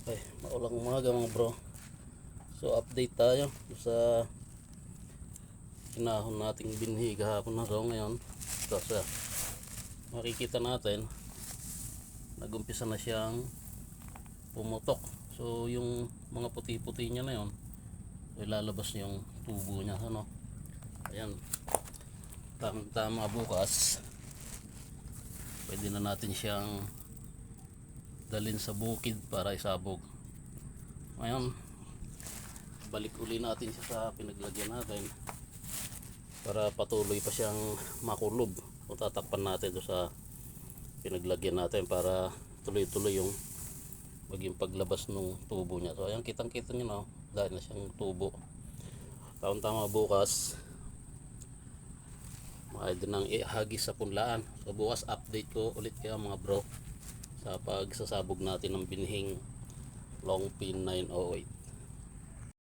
Okay, maulang umaga mga bro. So update tayo sa hinahon nating binhi kahapon na raw ngayon. Kasi makikita natin nagumpisa na siyang pumutok. So yung mga puti-puti niya na yon, ilalabas niya yung tubo niya, ano. Ayan. Tama bukas. Pwede na natin siyang dalhin sa bukid para isabog. Ngayon, balik uli natin siya sa pinaglagyan natin para patuloy pa siyang makulob. O tatakpan natin doon sa pinaglagyan natin para tuloy-tuloy yung maging paglabas ng tubo niya. So ayan, kitang-kita niyo na, dahil na siyang tubo. Tama bukas makaya din ng ihagis sa punlaan. So bukas update ko ulit kayo mga bro sa pagsasabog natin ng binhing long pin 908.